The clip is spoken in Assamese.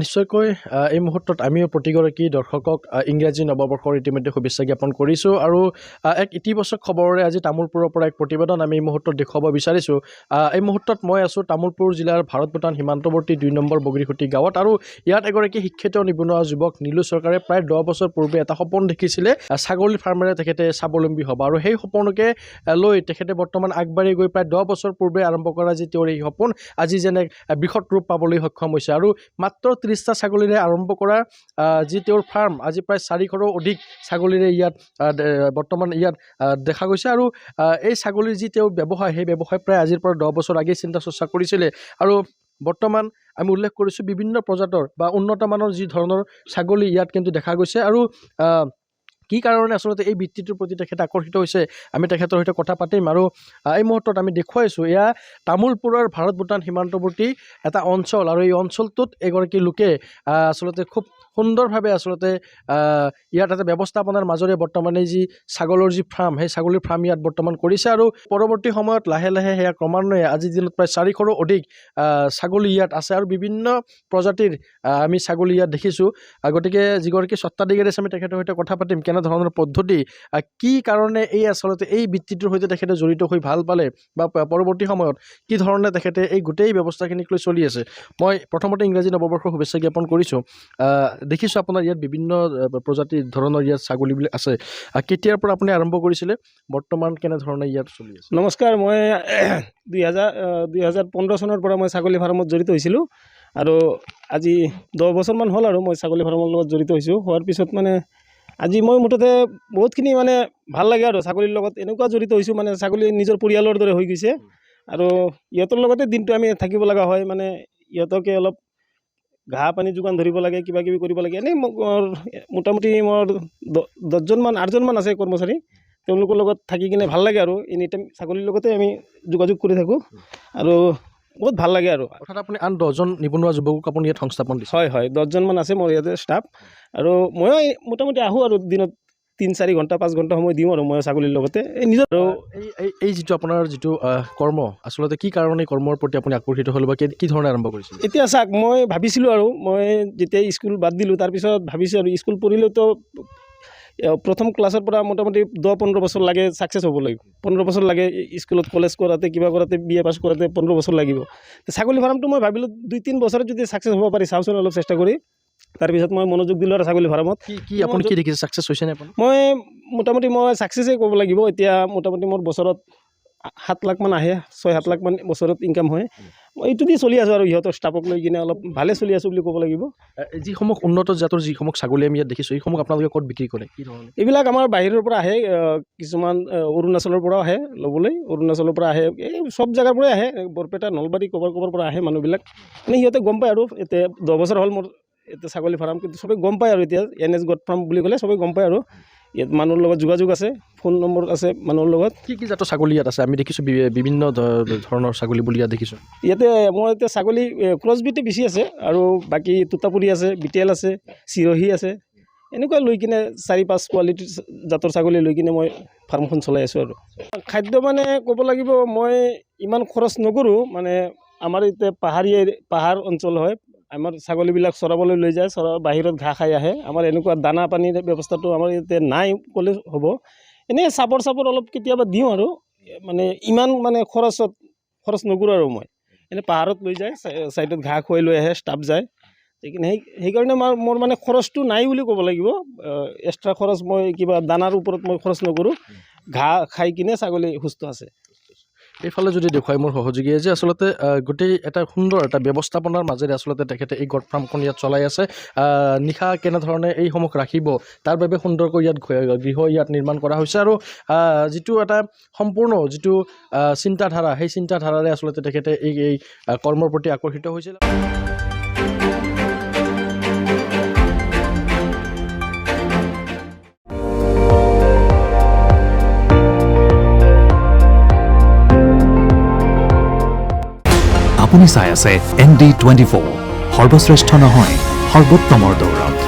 নিশ্চয়কৈ এই মুহূৰ্তত আমিও প্ৰতিগৰাকী দৰ্শকক ইংৰাজী নৱবৰ্ষৰ ইতিমধ্যে শুভেচ্ছা জ্ঞাপন কৰিছোঁ আৰু এক ইতিবাচক খবৰেৰে আজি তামোলপুৰৰ পৰা এক প্ৰতিবেদন আমি এই মুহূৰ্তত দেখুৱাব বিচাৰিছোঁ। এই মুহূৰ্তত মই আছোঁ তামোলপুৰ জিলাৰ ভাৰত ভূটান সীমান্তৱৰ্তী 2 নম্বৰ বগৰীখুটি গাঁৱত আৰু ইয়াত এগৰাকী শিক্ষিত নিবনুৱা যুৱক নীলু চৰকাৰে প্ৰায় 10 বছৰ পূৰ্বে এটা সপোন দেখিছিলে ছাগলী ফাৰ্মেৰে তেখেতে স্বাৱলম্বী হ'ব আৰু সেই সপোনকে লৈ তেখেতে বৰ্তমান আগবাঢ়ি গৈ প্ৰায় 10 বছৰ পূৰ্বে আৰম্ভ কৰা যি তেওঁৰ এই সপোন আজি যেনে বৃহৎ ৰূপ পাবলৈ সক্ষম হৈছে আৰু মাত্ৰ 30টা ছাগলীৰে আৰম্ভ কৰা যি তেওঁৰ ফাৰ্ম আজি প্ৰায় 400ৰো অধিক ছাগলীৰে ইয়াত বৰ্তমান ইয়াত দেখা গৈছে আৰু এই ছাগলীৰ যি তেওঁৰ ব্যৱসায় সেই ব্যৱসায় প্ৰায় আজিৰ পৰা 10 বছৰ আগেয়ে চিন্তা চৰ্চা কৰিছিলে আৰু বৰ্তমান আমি উল্লেখ কৰিছোঁ বিভিন্ন প্ৰজাতৰ বা উন্নত মানৰ যি ধৰণৰ ছাগলী ইয়াত কিন্তু দেখা গৈছে আৰু কি কাৰণে আচলতে এই বৃত্তিটোৰ প্ৰতি তেখেতে আকৰ্ষিত হৈছে আমি তেখেতৰ সৈতে কথা পাতিম আৰু এই মুহূৰ্তত আমি দেখুৱাইছোঁ এয়া তামোলপুৰৰ ভাৰত ভূটান সীমান্তৱৰ্তী এটা অঞ্চল আৰু এই অঞ্চলটোত এগৰাকী লোকে আচলতে খুব সুন্দৰভাৱে আচলতে ইয়াত এটা ব্যৱস্থাপনাৰ মাজেৰে বৰ্তমানে যি ছাগলৰ যি ফাৰ্ম সেই ছাগলীৰ ফাৰ্ম ইয়াত বৰ্তমান কৰিছে আৰু পৰৱৰ্তী সময়ত লাহে লাহে সেয়া ক্ৰমান্বয়ে আজিৰ দিনত প্ৰায় 400ৰো অধিক ছাগলী ইয়াত আছে আৰু বিভিন্ন প্ৰজাতিৰ আমি ছাগলী ইয়াত দেখিছোঁ। গতিকে যিগৰাকী স্বত্বাধিকাৰী আছে আমি তেখেতৰ সৈতে কথা পাতিম কেনেধৰণৰ পদ্ধতি কি কাৰণে এই আচলতে এই বৃত্তিটোৰ সৈতে তেখেতে জড়িত হৈ ভাল পালে বা পৰৱৰ্তী সময়ত কি ধৰণে তেখেতে এই গোটেই ব্যৱস্থাখিনিক লৈ চলি আছে। মই প্ৰথমতে ইংৰাজী নৱবৰ্ষৰ শুভেচ্ছা জ্ঞাপন কৰিছোঁ। দেখিছোঁ আপোনাৰ ইয়াত বিভিন্ন প্ৰজাতিৰ ধৰণৰ ইয়াত ছাগলীবিলাক আছে। কেতিয়াৰ পৰা আপুনি আৰম্ভ কৰিছিলে বৰ্তমান কেনেধৰণে ইয়াত চলি আছে? নমস্কাৰ, মই 2015 চনৰ পৰা মই ছাগলী ফাৰ্মত জড়িত হৈছিলোঁ আৰু আজি 10 বছৰমান হ'ল আৰু মই ছাগলী ফাৰ্মৰ লগত জড়িত হৈছোঁ। হোৱাৰ পিছত মানে আজি মই মুঠতে বহুতখিনি মানে ভাল লাগে আৰু ছাগলীৰ লগত এনেকুৱা জড়িত হৈছোঁ মানে ছাগলী নিজৰ পৰিয়ালৰ দৰে হৈ গৈছে আৰু ইহঁতৰ লগতে দিনটো আমি থাকিব লগা হয়। মানে ইহঁতকে অলপ ঘাঁহ পানী যোগান ধৰিব লাগে, কিবা কিবি কৰিব লাগে। এনেই মোটামুটি মোৰ 10জনমান 8জনমান আছে কৰ্মচাৰী, তেওঁলোকৰ লগত থাকি কিনে ভাল লাগে আৰু এনি টাইম ছাগলীৰ লগতে আমি যোগাযোগ কৰি থাকোঁ আৰু বহুত ভাল লাগে আৰু অৰ্থাৎ আপুনি আন 10জন নিবনুৱা যুৱকক আপুনি ইয়াত সংস্থাপন দিছে? হয় হয়, 10জনমান আছে মোৰ ইয়াতে ষ্টাফ আৰু ময়ো মোটামুটি আহোঁ আৰু দিনত 3-4 ঘণ্টা 5 ঘণ্টা সময় দিওঁ আৰু মই ছাগলীৰ লগতে নিজৰ। আৰু এই যিটো আপোনাৰ যিটো কৰ্ম আচলতে কি কাৰণে কৰ্মৰ প্ৰতি আপুনি আকৰ্ষিত হ'ল বা কি ধৰণে আৰম্ভ কৰিছিল? এতিয়া চাওক, মই ভাবিছিলোঁ আৰু মই যেতিয়া স্কুল বাদ দিলোঁ তাৰপিছত ভাবিছোঁ আৰু স্কুল পঢ়িলেতো প্ৰথম ক্লাছৰ পৰা মোটামুটি 10-15 বছৰ লাগে ছাকচেছ হ'বলৈ। 15 বছৰ লাগে স্কুলত কলেজ কৰাতে কিবা কৰাতে BA পাছ কৰাতে 15 বছৰ লাগিব। ছাগলী ফাৰ্মটো মই ভাবিলোঁ 2-3 বছৰত যদি ছাকচেছ হ'ব পাৰি চাওঁচোন অলপ চেষ্টা কৰি। তাৰপিছত মই মনোযোগ দিলোঁ আৰু ছাগলী ফাৰ্মত। কি আপুনি কি দেখিছে ছাকচেছ হৈছেনে আপুনি? মই মোটামুটি ছাকচেছেই ক'ব লাগিব। এতিয়া মোটামুটি মোৰ বছৰত 7 লাখ মান আহে, 6-7 লাখ মান বছৰত ইনকাম হয়। মই এইটো দি চলি আছোঁ আৰু ইহঁতৰ ষ্টাফক লৈ কিনে অলপ ভালে চলি আছোঁ বুলি ক'ব লাগিব। যিসমূহ উন্নত জাতৰ যিসমূহ ছাগলী আমি ইয়াত দেখিছোঁ এইসমূহ আপোনালোকে ক'ত বিক্ৰী কৰে, কি ধৰণে? এইবিলাক আমাৰ বাহিৰৰ পৰা আহে, কিছুমান অৰুণাচলৰ পৰাও আহে ল'বলৈ, অৰুণাচলৰ পৰা আহে, এই চব জেগাৰ পৰাই আহে, বৰপেটা নলবাৰী ক'ৰবাৰ পৰা আহে মানুহবিলাক। মানে সিহঁতে গম পায় আৰু এতিয়া 10 বছৰ হ'ল মোৰ এতিয়া ছাগলী ফাৰ্ম, কিন্তু চবেই গম পায় আৰু এতিয়া NS গড ফাৰ্ম বুলি ক'লে চবেই গম পায় আৰু ইয়াত মানুহৰ লগত যোগাযোগ আছে, ফোন নম্বৰ আছে মানুহৰ লগত। কি জাতৰ ছাগলী ইয়াত আছে? আমি দেখিছোঁ বিভিন্ন ধৰণৰ ছাগলী বুলি ইয়াত দেখিছোঁ। ইয়াতে মই এতিয়া ছাগলী ক্ৰছ বিটে বেছি আছে আৰু বাকী তোতাপুৰী আছে, বিটেল আছে, চিৰহী আছে, এনেকুৱা লৈ কিনে 4-5 কোৱালিটিৰ জাতৰ ছাগলী লৈ কিনে মই ফাৰ্মখন চলাই আছোঁ আৰু খাদ্য মানে ক'ব লাগিব মই ইমান খৰচ নকৰোঁ। মানে আমাৰ এতিয়া পাহাৰ অঞ্চল হয়, আমাৰ ছাগলীবিলাক চৰাবলৈ লৈ যায়, বাহিৰত ঘাঁহ খাই আহে। আমাৰ এনেকুৱা দানা পানীৰ ব্যৱস্থাটো আমাৰ ইয়াতে নাই ক'লে হ'ব। এনেই চাপৰ অলপ কেতিয়াবা দিওঁ আৰু মানে ইমান মানে খৰচ নকৰোঁ আৰু মই এনেই পাহাৰত লৈ যায়, ছাইডত ঘাঁহ খুৱাই লৈ আহে, ষ্টাফ যায়। সেইকাৰণে মোৰ মানে খৰচটো নাই বুলি ক'ব লাগিব। এক্সট্ৰা খৰচ মই কিবা দানাৰ ওপৰত মই খৰচ নকৰোঁ, ঘাঁহ খাই কিনে ছাগলী সুস্থ আছে। এইফালে যদি দেখুৱাই মোৰ সহযোগীয়ে যে আচলতে গোটেই এটা সুন্দৰ এটা ব্যৱস্থাপনাৰ মাজেৰে আচলতে তেখেতে এই গড ফাৰ্মখন ইয়াত চলাই আছে। নিশা কেনেধৰণে এইসমূহ ৰাখিব তাৰ বাবে সুন্দৰকৈ ইয়াত গৃহ ইয়াত নিৰ্মাণ কৰা হৈছে আৰু যিটো এটা সম্পূৰ্ণ যিটো চিন্তাধাৰা সেই চিন্তাধাৰাৰে আচলতে তেখেতে এই কৰ্মৰ প্ৰতি আকৰ্ষিত হৈছিল। আপুনি চাই আছে ND24, সৰ্বশ্ৰেষ্ঠ নহয় সৰ্বোত্তমৰ দৌৰত।